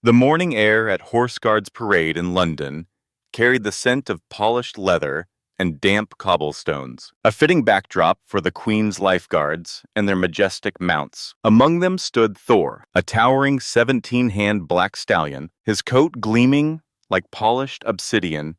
The morning air at Horse Guards Parade in London carried the scent of polished leather and damp cobblestones, a fitting backdrop for the Queen's lifeguards and their majestic mounts. Among them stood Thor, a towering 17-hand black stallion, his coat gleaming like polished obsidian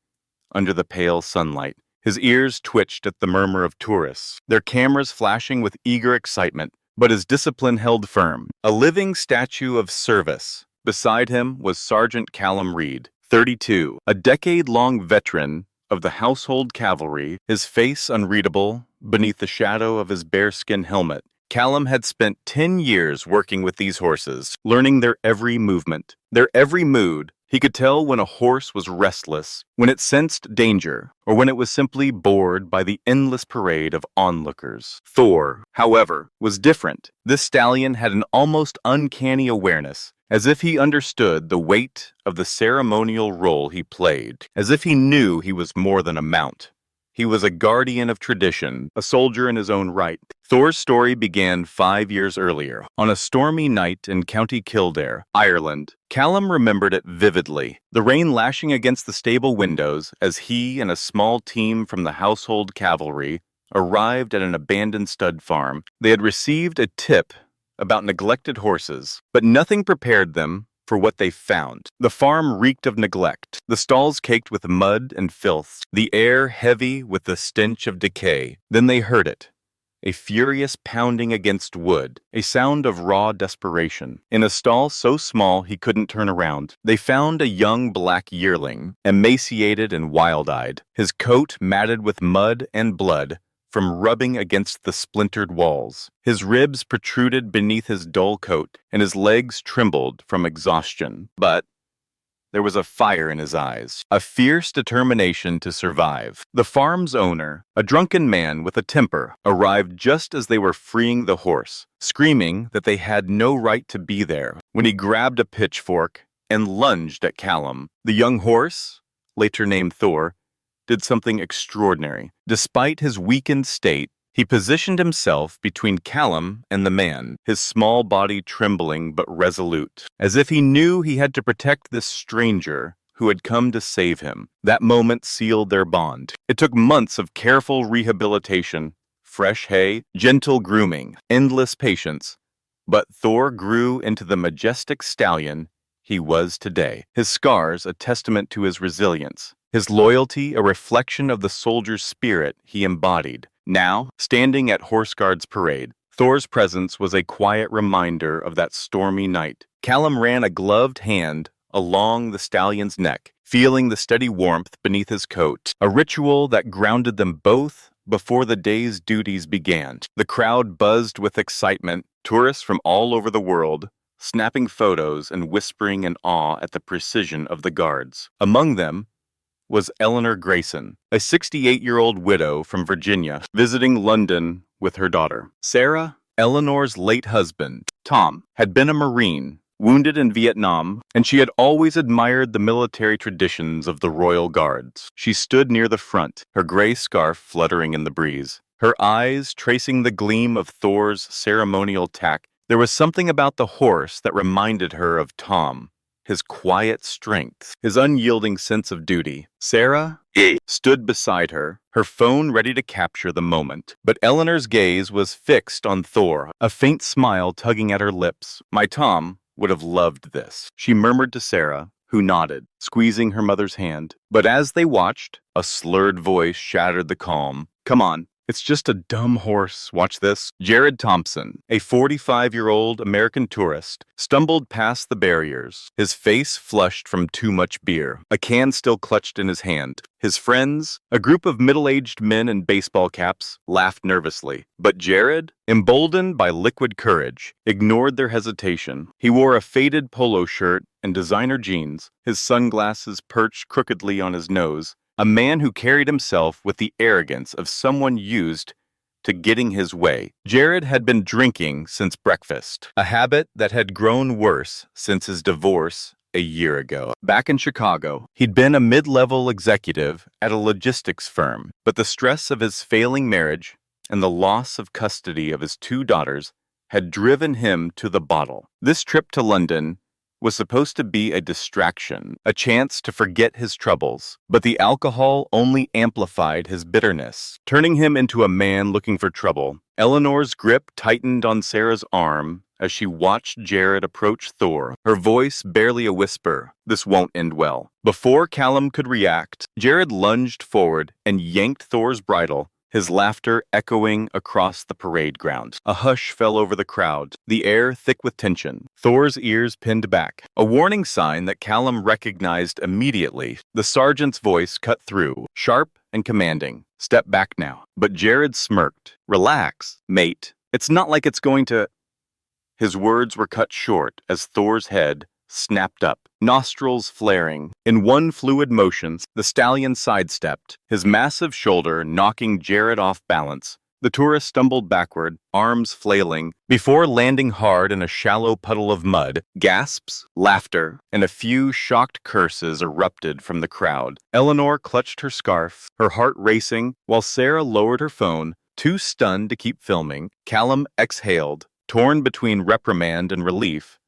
under the pale sunlight. His ears twitched at the murmur of tourists, their cameras flashing with eager excitement, but his discipline held firm, a living statue of service. Beside him was Sergeant Callum Reed, 32, a decade-long veteran of the household cavalry, his face unreadable beneath the shadow of his bearskin helmet. Callum had spent 10 years working with these horses, learning their every movement, their every mood. He could tell when a horse was restless, when it sensed danger, or when it was simply bored by the endless parade of onlookers. Thor, however, was different. This stallion had an almost uncanny awareness, as if he understood the weight of the ceremonial role he played, as if he knew he was more than a mount. He was a guardian of tradition, a soldier in his own right. Thor's story began 5 years earlier, on a stormy night in County Kildare, Ireland. Callum remembered it vividly, the rain lashing against the stable windows as he and a small team from the household cavalry arrived at an abandoned stud farm. They had received a tip about neglected horses, but nothing prepared them for what they found. The farm reeked of neglect, the stalls caked with mud and filth, the air heavy with the stench of decay. Then they heard it, a furious pounding against wood, a sound of raw desperation. In a stall so small he couldn't turn around, they found a young black yearling, emaciated and wild-eyed, his coat matted with mud and blood from rubbing against the splintered walls. His ribs protruded beneath his dull coat, and his legs trembled from exhaustion. But there was a fire in his eyes, a fierce determination to survive. The farm's owner, a drunken man with a temper, arrived just as they were freeing the horse, screaming that they had no right to be there, when he grabbed a pitchfork and lunged at Callum. The young horse, later named Thor, did something extraordinary. Despite his weakened state, he positioned himself between Callum and the man, his small body trembling but resolute, as if he knew he had to protect this stranger who had come to save him. That moment sealed their bond. It took months of careful rehabilitation, fresh hay, gentle grooming, endless patience, but Thor grew into the majestic stallion he was today, his scars a testament to his resilience, his loyalty a reflection of the soldier's spirit he embodied. Now, standing at Horse Guards Parade, Thor's presence was a quiet reminder of that stormy night. Callum ran a gloved hand along the stallion's neck, feeling the steady warmth beneath his coat, a ritual that grounded them both before the day's duties began. The crowd buzzed with excitement, tourists from all over the world, snapping photos and whispering in awe at the precision of the guards. Among them was Eleanor Grayson, a 68-year-old widow from Virginia, visiting London with her daughter. Sarah, Eleanor's late husband, Tom, had been a Marine, wounded in Vietnam, and she had always admired the military traditions of the Royal Guards. She stood near the front, her gray scarf fluttering in the breeze, her eyes tracing the gleam of Thor's ceremonial tack. There was something about the horse that reminded her of Tom, his quiet strength, his unyielding sense of duty. Sarah stood beside her, her phone ready to capture the moment. But Eleanor's gaze was fixed on Thor, a faint smile tugging at her lips. "My Tom would have loved this," she murmured to Sarah, who nodded, squeezing her mother's hand. But as they watched, a slurred voice shattered the calm. "Come on. It's just a dumb horse. Watch this." Jared Thompson, a 45-year-old American tourist, stumbled past the barriers, his face flushed from too much beer, a can still clutched in his hand. His friends, a group of middle-aged men in baseball caps, laughed nervously. But Jared, emboldened by liquid courage, ignored their hesitation. He wore a faded polo shirt and designer jeans, his sunglasses perched crookedly on his nose, a man who carried himself with the arrogance of someone used to getting his way. Jared had been drinking since breakfast, a habit that had grown worse since his divorce a year ago. Back in Chicago, he'd been a mid-level executive at a logistics firm, but the stress of his failing marriage and the loss of custody of his 2 daughters had driven him to the bottle. This trip to London was supposed to be a distraction, a chance to forget his troubles. But the alcohol only amplified his bitterness, turning him into a man looking for trouble. Eleanor's grip tightened on Sarah's arm as she watched Jared approach Thor, her voice barely a whisper. This won't end well. Before Callum could react, Jared lunged forward and yanked Thor's bridle, his laughter echoing across the parade ground. A hush fell over the crowd, the air thick with tension. Thor's ears pinned back, a warning sign that Callum recognized immediately. The sergeant's voice cut through, sharp and commanding. Step back now. But Jared smirked. Relax, mate. It's not like it's going to... His words were cut short as Thor's head snapped up, nostrils flaring. In one fluid motion, the stallion sidestepped, his massive shoulder knocking Jared off balance. The tourist stumbled backward, arms flailing, before landing hard in a shallow puddle of mud. Gasps, laughter, and a few shocked curses erupted from the crowd. Eleanor clutched her scarf, her heart racing, while Sarah lowered her phone, too stunned to keep filming. Callum exhaled, torn between reprimand and relief.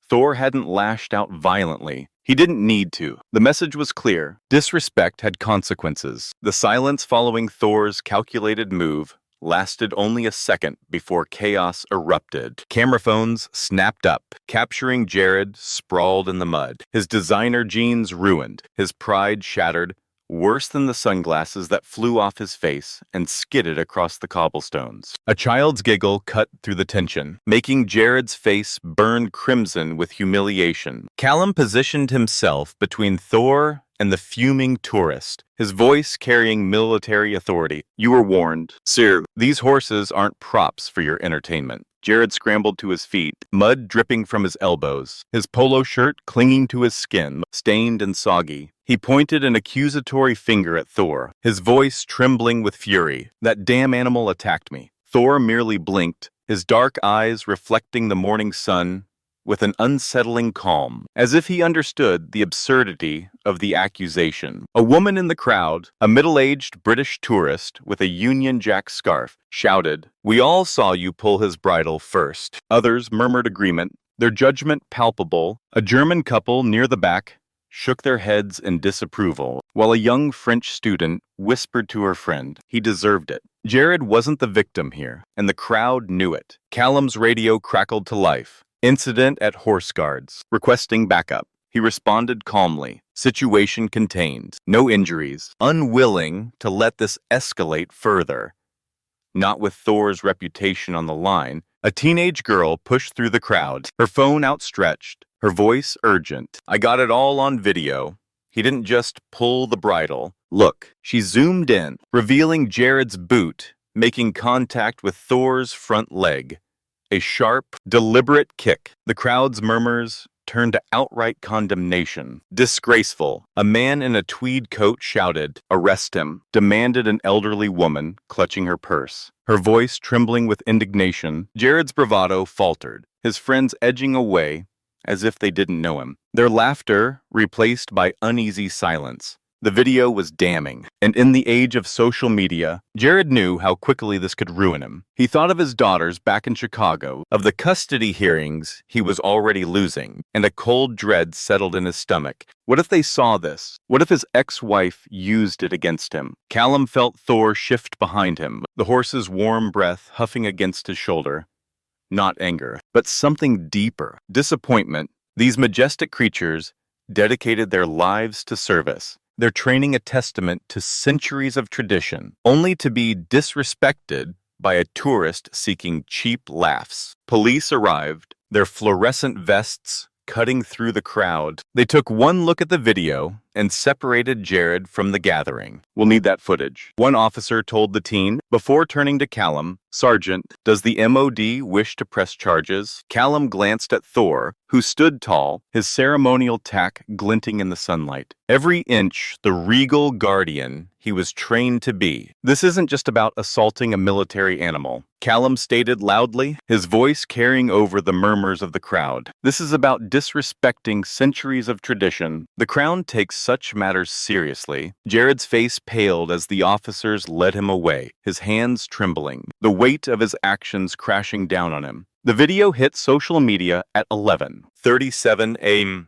Thor hadn't lashed out violently. He didn't need to. The message was clear. Disrespect had consequences. The silence following Thor's calculated move lasted only a second before chaos erupted. Camera phones snapped up, capturing Jared sprawled in the mud, his designer jeans ruined, his pride shattered, worse than the sunglasses that flew off his face and skidded across the cobblestones. A child's giggle cut through the tension, making Jared's face burn crimson with humiliation. Callum positioned himself between Thor and the fuming tourist, his voice carrying military authority. You were warned. Sir, these horses aren't props for your entertainment. Jared scrambled to his feet, mud dripping from his elbows, his polo shirt clinging to his skin, stained and soggy. He pointed an accusatory finger at Thor, his voice trembling with fury. That damn animal attacked me. Thor merely blinked, his dark eyes reflecting the morning sun with an unsettling calm, as if he understood the absurdity of the accusation. A woman in the crowd, a middle-aged British tourist with a Union Jack scarf, shouted, "We all saw you pull his bridle first." Others murmured agreement, their judgment palpable. A German couple near the back shook their heads in disapproval, while a young French student whispered to her friend, he deserved it. Jared wasn't the victim here, and the crowd knew it. Callum's radio crackled to life. Incident at Horse Guards, requesting backup. He responded calmly, situation contained, no injuries, unwilling to let this escalate further. Not with Thor's reputation on the line, a teenage girl pushed through the crowd, her phone outstretched, her voice urgent. I got it all on video. He didn't just pull the bridle. Look, she zoomed in, revealing Jared's boot, making contact with Thor's front leg. A sharp, deliberate kick. The crowd's murmurs turned to outright condemnation. Disgraceful. A man in a tweed coat shouted, "Arrest him," demanded an elderly woman, clutching her purse, her voice trembling with indignation. Jared's bravado faltered, his friends edging away as if they didn't know him, their laughter replaced by uneasy silence. The video was damning, and in the age of social media, Jared knew how quickly this could ruin him. He thought of his daughters back in Chicago, of the custody hearings he was already losing, and a cold dread settled in his stomach. What if they saw this? What if his ex-wife used it against him? Callum felt Thor shift behind him, the horse's warm breath huffing against his shoulder. Not anger, but something deeper. Disappointment. These majestic creatures dedicated their lives to service, their training a testament to centuries of tradition, only to be disrespected by a tourist seeking cheap laughs. Police arrived, their fluorescent vests cutting through the crowd. They took one look at the video and separated Jared from the gathering. We'll need that footage, one officer told the teen. Before turning to Callum, Sergeant, does the MOD wish to press charges? Callum glanced at Thor, who stood tall, his ceremonial tack glinting in the sunlight. Every inch the regal guardian he was trained to be. This isn't just about assaulting a military animal, Callum stated loudly, his voice carrying over the murmurs of the crowd. This is about disrespecting centuries of tradition. The Crown takes such matters seriously. Jared's face paled as the officers led him away, his hands trembling, the weight of his actions crashing down on him. The video hit social media at 11:37 a.m.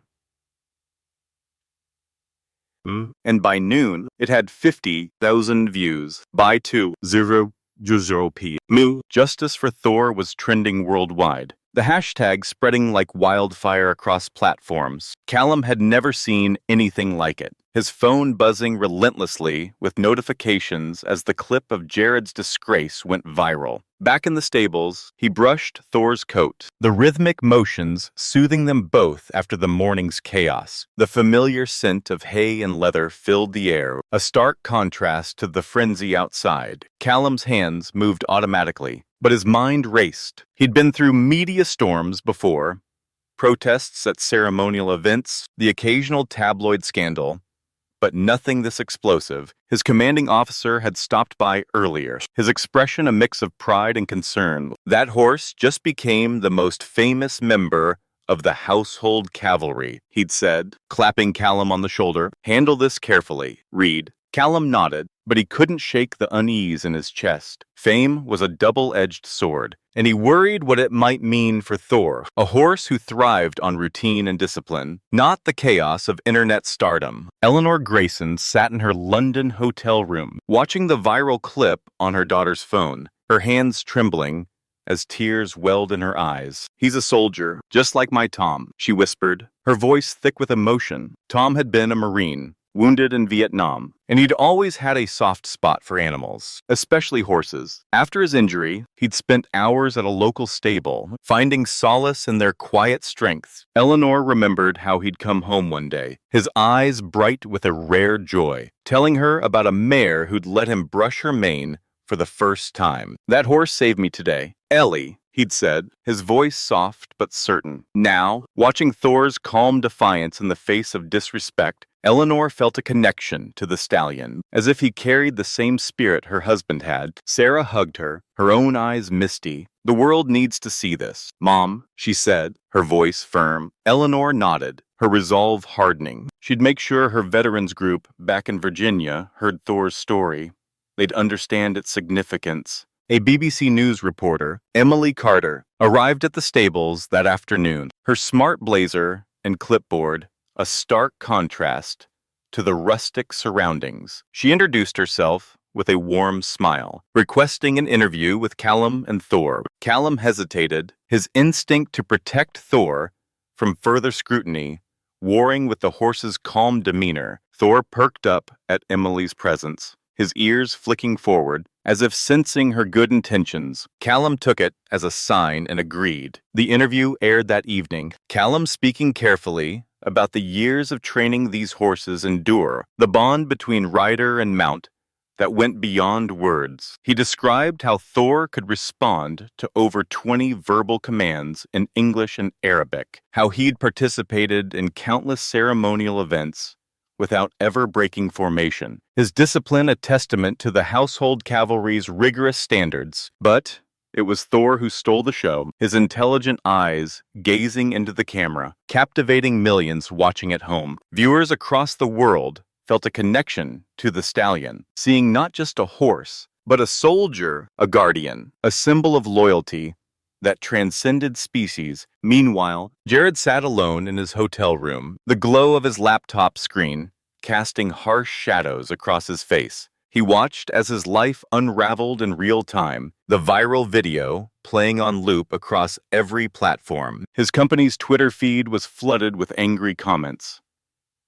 And by noon, it had 50,000 views. By 2:00 p.m. Justice for Thor was trending worldwide. The hashtag spreading like wildfire across platforms. Callum had never seen anything like it. His phone buzzing relentlessly with notifications as the clip of Jared's disgrace went viral. Back in the stables, he brushed Thor's coat, the rhythmic motions soothing them both after the morning's chaos. The familiar scent of hay and leather filled the air, a stark contrast to the frenzy outside. Callum's hands moved automatically, but his mind raced. He'd been through media storms before, protests at ceremonial events, the occasional tabloid scandal, but nothing this explosive. His commanding officer had stopped by earlier, his expression a mix of pride and concern. That horse just became the most famous member of the household cavalry, he'd said, clapping Callum on the shoulder. Handle this carefully, Reed. Callum nodded, but he couldn't shake the unease in his chest. Fame was a double-edged sword, and he worried what it might mean for Thor, a horse who thrived on routine and discipline, not the chaos of internet stardom. Eleanor Grayson sat in her London hotel room, watching the viral clip on her daughter's phone, her hands trembling as tears welled in her eyes. He's a soldier, just like my Tom, she whispered, her voice thick with emotion. Tom had been a Marine, wounded in Vietnam, and he'd always had a soft spot for animals, especially horses. After his injury, he'd spent hours at a local stable, finding solace in their quiet strength. Eleanor remembered how he'd come home one day, his eyes bright with a rare joy, telling her about a mare who'd let him brush her mane for the first time. That horse saved me today. Ellie, he'd said, his voice soft but certain. Now, watching Thor's calm defiance in the face of disrespect, Eleanor felt a connection to the stallion, as if he carried the same spirit her husband had. Sarah hugged her, her own eyes misty. The world needs to see this. Mom, she said, her voice firm. Eleanor nodded, her resolve hardening. She'd make sure her veterans group back in Virginia heard Thor's story. They'd understand its significance. A BBC News reporter, Emily Carter, arrived at the stables that afternoon, her smart blazer and clipboard a stark contrast to the rustic surroundings. She introduced herself with a warm smile, requesting an interview with Callum and Thor. Callum hesitated, his instinct to protect Thor from further scrutiny warring with the horse's calm demeanor. Thor perked up at Emily's presence, his ears flicking forward, as if sensing her good intentions. Callum took it as a sign and agreed. The interview aired that evening, Callum speaking carefully about the years of training these horses endure, the bond between rider and mount that went beyond words. He described how Thor could respond to over 20 verbal commands in English and Arabic, how he'd participated in countless ceremonial events without ever breaking formation, his discipline a testament to the household cavalry's rigorous standards. But it was Thor who stole the show, his intelligent eyes gazing into the camera, captivating millions watching at home. Viewers across the world felt a connection to the stallion, seeing not just a horse, but a soldier, a guardian, a symbol of loyalty that transcended species. Meanwhile, Jared sat alone in his hotel room, the glow of his laptop screen casting harsh shadows across his face. He watched as his life unraveled in real time, the viral video playing on loop across every platform. His company's Twitter feed was flooded with angry comments.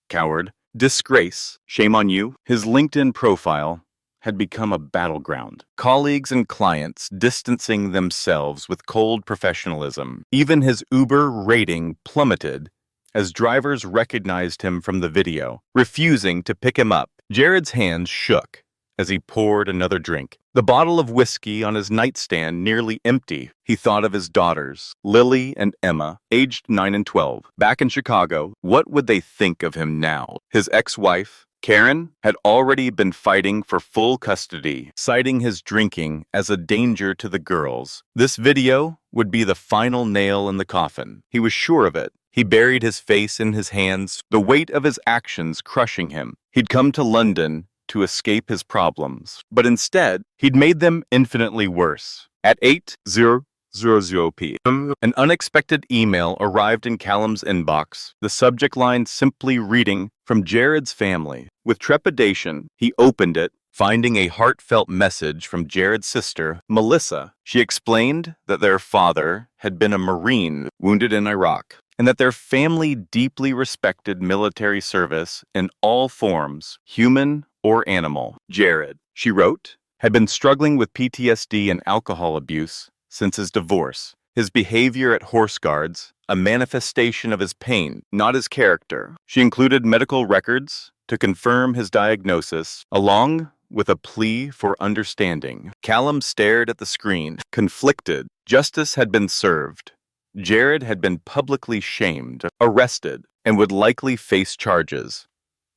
Coward, disgrace, shame on you. His LinkedIn profile had become a battleground. Colleagues and clients distancing themselves with cold professionalism. Even his Uber rating plummeted as drivers recognized him from the video, refusing to pick him up. Jared's hands shook as he poured another drink. The bottle of whiskey on his nightstand nearly empty. He thought of his daughters, Lily and Emma, aged 9 and 12. Back in Chicago, what would they think of him now? His ex-wife, Karen, had already been fighting for full custody, citing his drinking as a danger to the girls. This video would be the final nail in the coffin. He was sure of it. He buried his face in his hands, the weight of his actions crushing him. He'd come to London to escape his problems, but instead, he'd made them infinitely worse. At 8:00 00p. An unexpected email arrived in Callum's inbox, the subject line simply reading, "From Jared's family." With trepidation, he opened it, finding a heartfelt message from Jared's sister, Melissa. She explained that their father had been a Marine wounded in Iraq, and that their family deeply respected military service in all forms, human or animal. Jared, she wrote, had been struggling with PTSD and alcohol abuse since his divorce. His behavior at Horse Guards, a manifestation of his pain, not his character. She included medical records to confirm his diagnosis, along with a plea for understanding. Callum stared at the screen, conflicted. Justice had been served. Jared had been publicly shamed, arrested, and would likely face charges.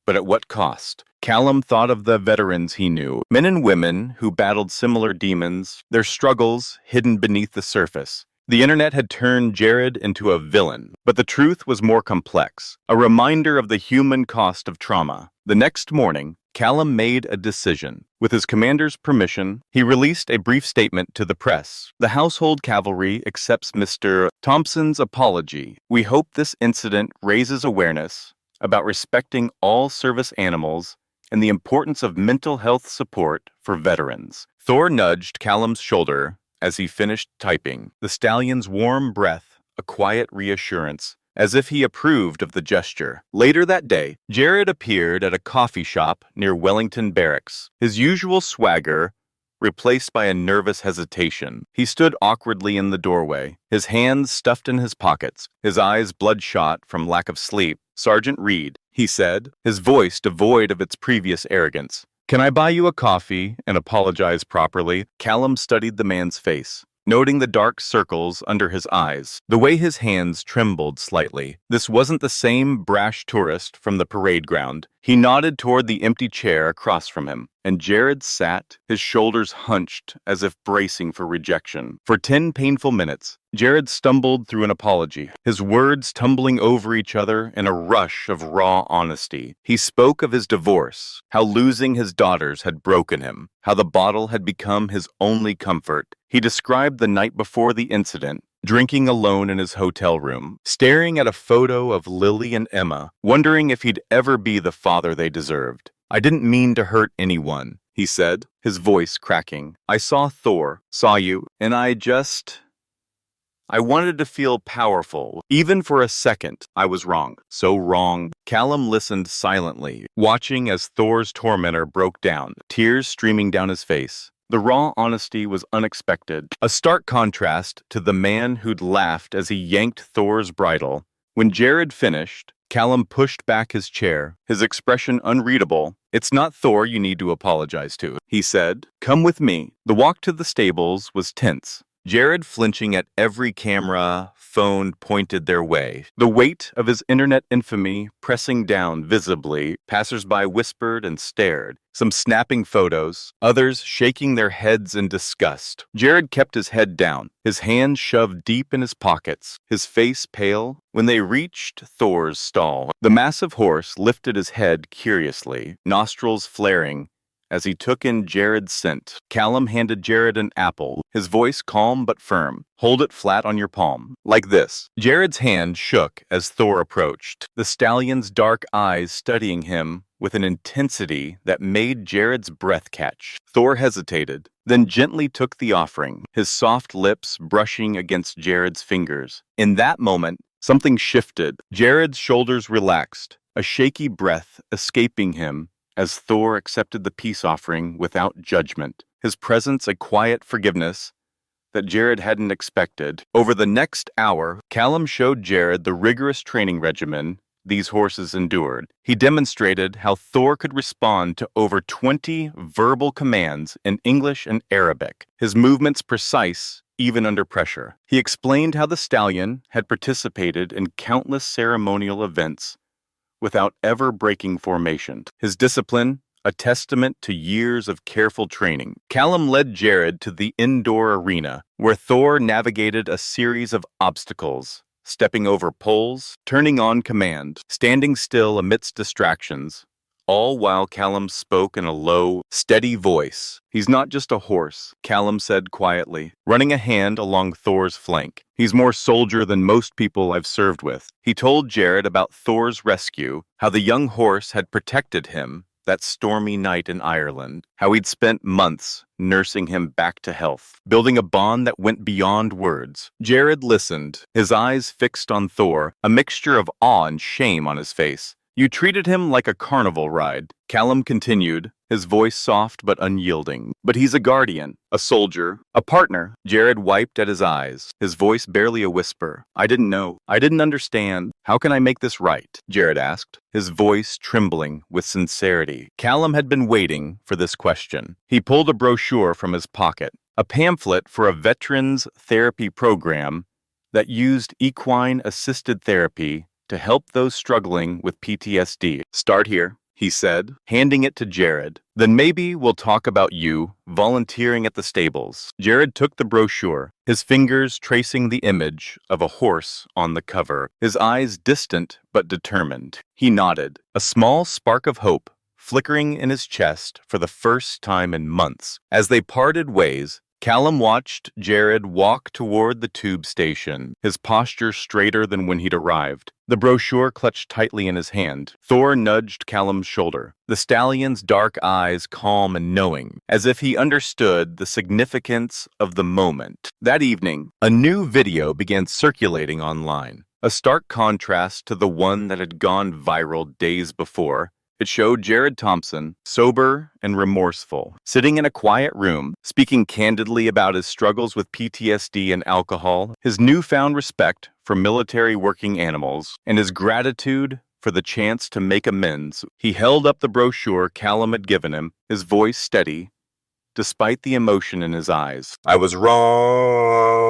But at what cost? Callum thought of the veterans he knew, men and women who battled similar demons, their struggles hidden beneath the surface. The internet had turned Jared into a villain, but the truth was more complex, a reminder of the human cost of trauma. The next morning, Callum made a decision. With his commander's permission, he released a brief statement to the press. The household cavalry accepts Mr. Thompson's apology. We hope this incident raises awareness about respecting all service animals and the importance of mental health support for veterans. Thor nudged Callum's shoulder as he finished typing, the stallion's warm breath, a quiet reassurance, as if he approved of the gesture. Later that day, Jared appeared at a coffee shop near Wellington Barracks, his usual swagger replaced by a nervous hesitation. He stood awkwardly in the doorway, his hands stuffed in his pockets, his eyes bloodshot from lack of sleep. "Sergeant Reed," he said, his voice devoid of its previous arrogance. "Can I buy you a coffee and apologize properly?" Callum studied the man's face, noting the dark circles under his eyes, the way his hands trembled slightly. This wasn't the same brash tourist from the parade ground. He nodded toward the empty chair across from him, and Jared sat, his shoulders hunched as if bracing for rejection. For 10 painful minutes, Jared stumbled through an apology, his words tumbling over each other in a rush of raw honesty. He spoke of his divorce, how losing his daughters had broken him, how the bottle had become his only comfort. He described the night before the incident, drinking alone in his hotel room, staring at a photo of Lily and Emma, wondering if he'd ever be the father they deserved. "I didn't mean to hurt anyone," he said, his voice cracking. "I saw Thor, saw you, and I wanted to feel powerful. Even for a second, I was wrong. So wrong." Callum listened silently, watching as Thor's tormentor broke down, tears streaming down his face. The raw honesty was unexpected, a stark contrast to the man who'd laughed as he yanked Thor's bridle. When Jared finished, Callum pushed back his chair, his expression unreadable. "It's not Thor you need to apologize to," he said. "Come with me." The walk to the stables was tense, Jared flinching at every camera, phone pointed their way. The weight of his internet infamy pressing down visibly. Passersby whispered and stared, some snapping photos, others shaking their heads in disgust. Jared kept his head down, his hands shoved deep in his pockets, his face pale. When they reached Thor's stall, the massive horse lifted his head curiously, nostrils flaring, as he took in Jared's scent. Callum handed Jared an apple, his voice calm but firm. "Hold it flat on your palm. Like this." Jared's hand shook as Thor approached, the stallion's dark eyes studying him with an intensity that made Jared's breath catch. Thor hesitated, then gently took the offering, his soft lips brushing against Jared's fingers. In that moment, something shifted. Jared's shoulders relaxed, a shaky breath escaping him as Thor accepted the peace offering without judgment, his presence a quiet forgiveness that Jared hadn't expected. Over the next hour, Callum showed Jared the rigorous training regimen these horses endured. He demonstrated how Thor could respond to over 20 verbal commands in English and Arabic, his movements precise even under pressure. He explained how the stallion had participated in countless ceremonial events without ever breaking formation. His discipline, a testament to years of careful training. Callum led Jared to the indoor arena, where Thor navigated a series of obstacles, stepping over poles, turning on command, standing still amidst distractions, all while Callum spoke in a low, steady voice. "He's not just a horse," Callum said quietly, running a hand along Thor's flank. "He's more soldier than most people I've served with." He told Jared about Thor's rescue, how the young horse had protected him that stormy night in Ireland, how he'd spent months nursing him back to health, building a bond that went beyond words. Jared listened, his eyes fixed on Thor, a mixture of awe and shame on his face. "You treated him like a carnival ride," Callum continued, his voice soft but unyielding. "But he's a guardian, a soldier, a partner." Jared wiped at his eyes, his voice barely a whisper. "I didn't know. I didn't understand. How can I make this right?" Jared asked, his voice trembling with sincerity. Callum had been waiting for this question. He pulled a brochure from his pocket, a pamphlet for a veterans therapy program that used equine-assisted therapy to help those struggling with PTSD. "Start here," he said, handing it to Jared. "Then maybe we'll talk about you volunteering at the stables." Jared took the brochure, his fingers tracing the image of a horse on the cover, his eyes distant but determined. He nodded, a small spark of hope flickering in his chest for the first time in months. As they parted ways, Callum watched Jared walk toward the tube station, his posture straighter than when he'd arrived, the brochure clutched tightly in his hand. Thor nudged Callum's shoulder, the stallion's dark eyes calm and knowing, as if he understood the significance of the moment. That evening, a new video began circulating online, a stark contrast to the one that had gone viral days before. It showed Jared Thompson, sober and remorseful, sitting in a quiet room, speaking candidly about his struggles with PTSD and alcohol, his newfound respect for military working animals, and his gratitude for the chance to make amends. He held up the brochure Callum had given him, his voice steady, despite the emotion in his eyes. "I was wrong,"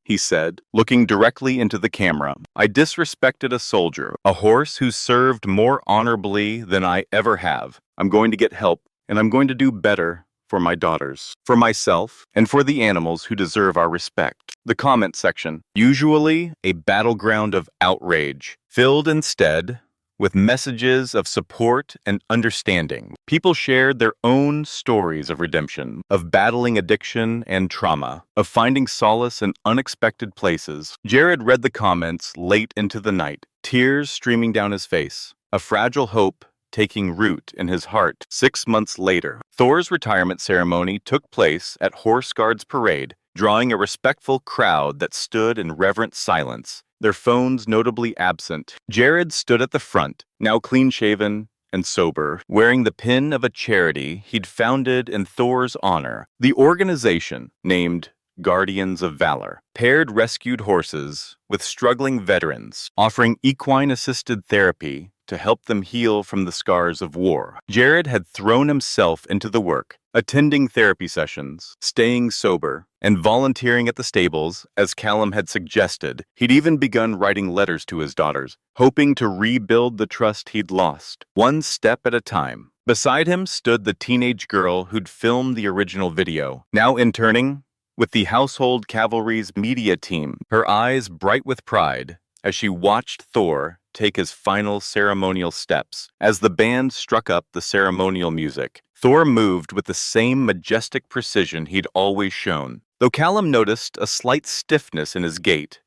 he said, looking directly into the camera. "I disrespected a soldier, a horse who served more honorably than I ever have. I'm going to get help, and I'm going to do better for my daughters, for myself, and for the animals who deserve our respect." The comment section, usually a battleground of outrage, filled instead with messages of support and understanding. People shared their own stories of redemption, of battling addiction and trauma, of finding solace in unexpected places. Jared read the comments late into the night, tears streaming down his face, a fragile hope taking root in his heart. 6 months later, Thor's retirement ceremony took place at Horse Guards Parade, drawing a respectful crowd that stood in reverent silence, their phones notably absent. Jared stood at the front, now clean-shaven and sober, wearing the pin of a charity he'd founded in Thor's honor. The organization, named Guardians of Valor, paired rescued horses with struggling veterans, offering equine-assisted therapy to help them heal from the scars of war. Jared had thrown himself into the work, attending therapy sessions, staying sober, and volunteering at the stables, as Callum had suggested. He'd even begun writing letters to his daughters, hoping to rebuild the trust he'd lost, one step at a time. Beside him stood the teenage girl who'd filmed the original video, now interning with the Household Cavalry's media team, her eyes bright with pride as she watched Thor take his final ceremonial steps. As the band struck up the ceremonial music, Thor moved with the same majestic precision he'd always shown, though Callum noticed a slight stiffness in his gait.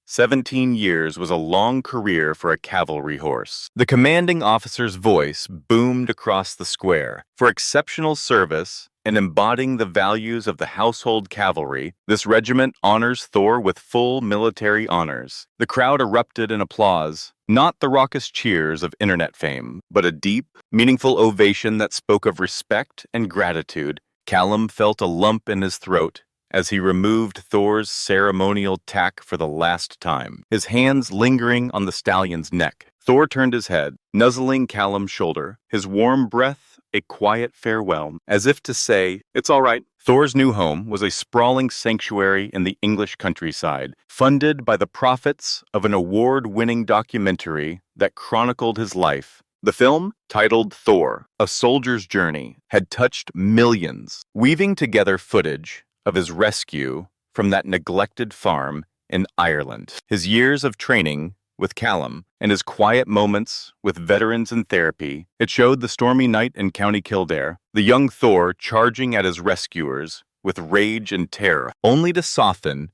17 years was a long career for a cavalry horse. The commanding officer's voice boomed across the square. "For exceptional service and embodying the values of the Household Cavalry, this regiment honors Thor with full military honors." The crowd erupted in applause, not the raucous cheers of internet fame, but a deep, meaningful ovation that spoke of respect and gratitude. Callum felt a lump in his throat as he removed Thor's ceremonial tack for the last time, his hands lingering on the stallion's neck. Thor turned his head, nuzzling Callum's shoulder, his warm breath a quiet farewell, as if to say, "It's all right." Thor's new home was a sprawling sanctuary in the English countryside, funded by the profits of an award-winning documentary that chronicled his life. The film, titled Thor, A Soldier's Journey, had touched millions, weaving together footage of his rescue from that neglected farm in Ireland, his years of training with Callum and his quiet moments with veterans in therapy. It showed the stormy night in County Kildare, the young Thor charging at his rescuers with rage and terror, only to soften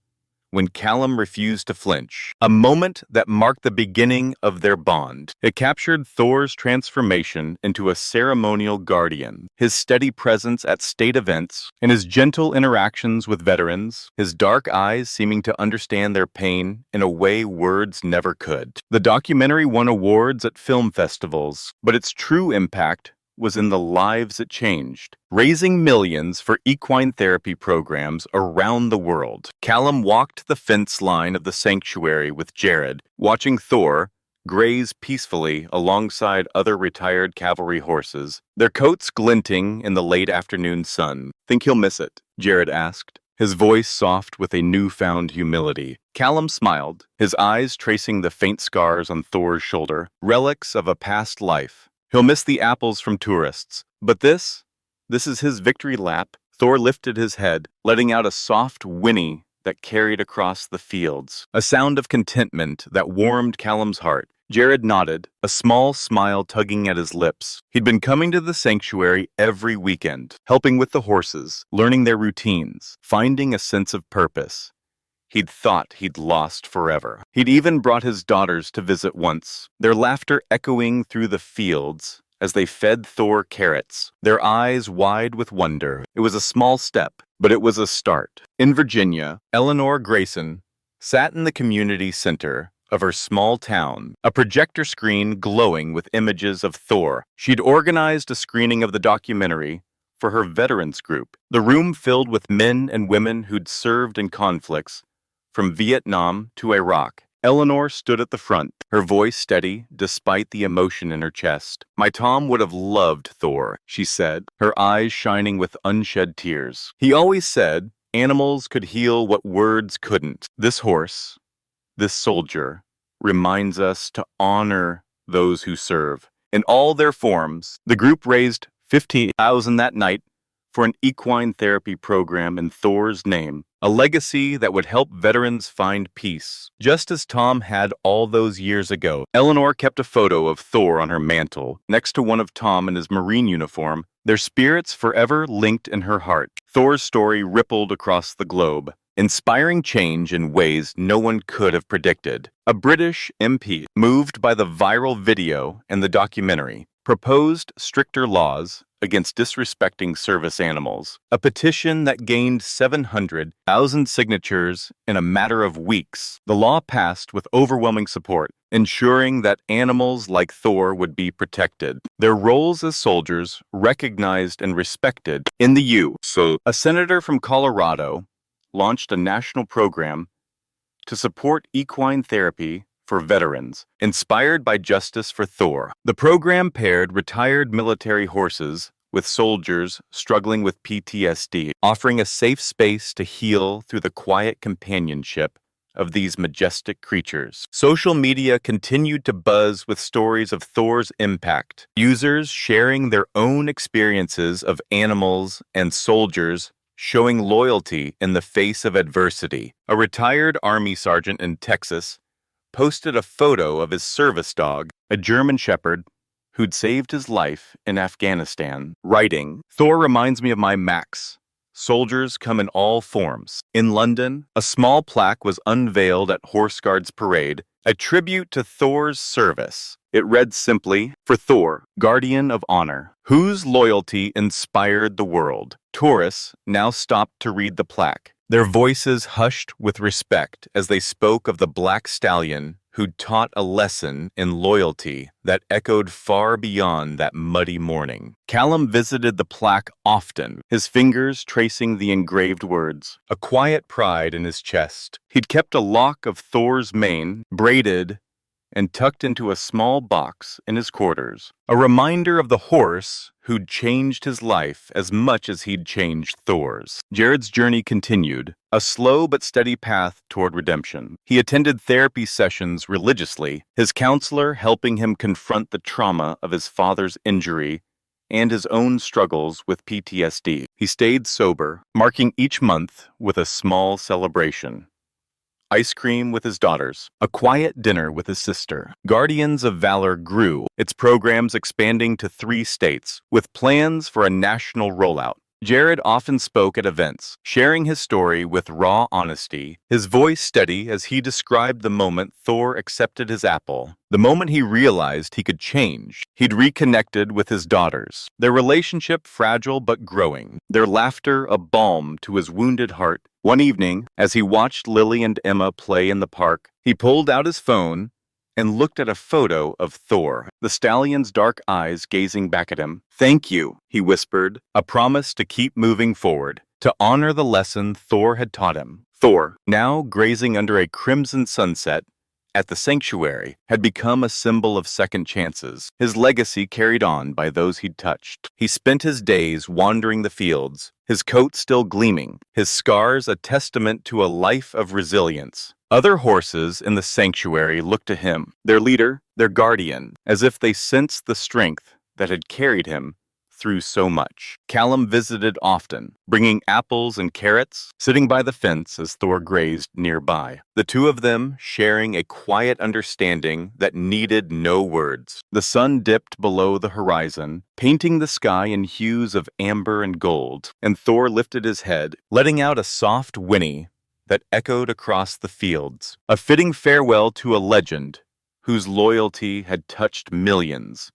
when Callum refused to flinch, a moment that marked the beginning of their bond. It captured Thor's transformation into a ceremonial guardian, his steady presence at state events, and his gentle interactions with veterans, his dark eyes seeming to understand their pain in a way words never could. The documentary won awards at film festivals, but its true impact was in the lives it changed, raising millions for equine therapy programs around the world. Callum walked the fence line of the sanctuary with Jared, watching Thor graze peacefully alongside other retired cavalry horses, their coats glinting in the late afternoon sun. "Think he'll miss it?" Jared asked, his voice soft with a newfound humility. Callum smiled, his eyes tracing the faint scars on Thor's shoulder, relics of a past life. "He'll miss the apples from tourists. But this is his victory lap." Thor lifted his head, letting out a soft whinny that carried across the fields, a sound of contentment that warmed Callum's heart. Jared nodded, a small smile tugging at his lips. He'd been coming to the sanctuary every weekend, helping with the horses, learning their routines, finding a sense of purpose he'd thought he'd lost forever. He'd even brought his daughters to visit once, their laughter echoing through the fields as they fed Thor carrots, their eyes wide with wonder. It was a small step, but it was a start. In Virginia, Eleanor Grayson sat in the community center of her small town, a projector screen glowing with images of Thor. She'd organized a screening of the documentary for her veterans group, the room filled with men and women who'd served in conflicts from Vietnam to Iraq. Eleanor stood at the front, her voice steady despite the emotion in her chest. "My Tom would have loved Thor," she said, her eyes shining with unshed tears. "He always said animals could heal what words couldn't. This horse, this soldier, reminds us to honor those who serve in all their forms." The group raised $50,000 that night for an equine therapy program in Thor's name, a legacy that would help veterans find peace, just as Tom had all those years ago. Eleanor kept a photo of Thor on her mantle, next to one of Tom in his Marine uniform, their spirits forever linked in her heart. Thor's story rippled across the globe, inspiring change in ways no one could have predicted. A British MP, moved by the viral video and the documentary, proposed stricter laws against disrespecting service animals, a petition that gained 700,000 signatures in a matter of weeks. The law passed with overwhelming support, ensuring that animals like Thor would be protected, their roles as soldiers recognized and respected. In the U.S., a senator from Colorado launched a national program to support equine therapy for veterans, inspired by justice for Thor. The program paired retired military horses with soldiers struggling with PTSD, offering a safe space to heal through the quiet companionship of these majestic creatures. Social media continued to buzz with stories of Thor's impact, users sharing their own experiences of animals and soldiers showing loyalty in the face of adversity. A retired Army sergeant in Texas posted a photo of his service dog, a German Shepherd, who'd saved his life in Afghanistan, writing, "Thor reminds me of my Max. Soldiers come in all forms." In London, a small plaque was unveiled at Horse Guards Parade, a tribute to Thor's service. It read simply, "For Thor, guardian of honor, whose loyalty inspired the world." Tourists now stopped to read the plaque, their voices hushed with respect as they spoke of the black stallion who'd taught a lesson in loyalty that echoed far beyond that muddy morning. Callum visited the plaque often, his fingers tracing the engraved words, a quiet pride in his chest. He'd kept a lock of Thor's mane, braided and tucked into a small box in his quarters, a reminder of the horse who'd changed his life as much as he'd changed Thor's. Jared's journey continued, a slow but steady path toward redemption. He attended therapy sessions religiously, his counselor helping him confront the trauma of his father's injury and his own struggles with PTSD. He stayed sober, marking each month with a small celebration. ice cream with his daughters, a quiet dinner with his sister. Guardians of Valor grew, its programs expanding to 3 states, with plans for a national rollout. Jared often spoke at events, sharing his story with raw honesty, his voice steady as he described the moment Thor accepted his apple, the moment he realized he could change. He'd reconnected with his daughters, their relationship fragile but growing, their laughter a balm to his wounded heart. One evening, as he watched Lily and Emma play in the park, he pulled out his phone and looked at a photo of Thor, the stallion's dark eyes gazing back at him. "Thank you," he whispered, a promise to keep moving forward, to honor the lesson Thor had taught him. Thor, now grazing under a crimson sunset at the sanctuary, had become a symbol of second chances, his legacy carried on by those he'd touched. He spent his days wandering the fields, his coat still gleaming, his scars a testament to a life of resilience. Other horses in the sanctuary looked to him, their leader, their guardian, as if they sensed the strength that had carried him through so much. Callum visited often, bringing apples and carrots, sitting by the fence as Thor grazed nearby. The two of them sharing a quiet understanding that needed no words. The sun dipped below the horizon, painting the sky in hues of amber and gold, and Thor lifted his head, letting out a soft whinny that echoed across the fields, a fitting farewell to a legend whose loyalty had touched millions.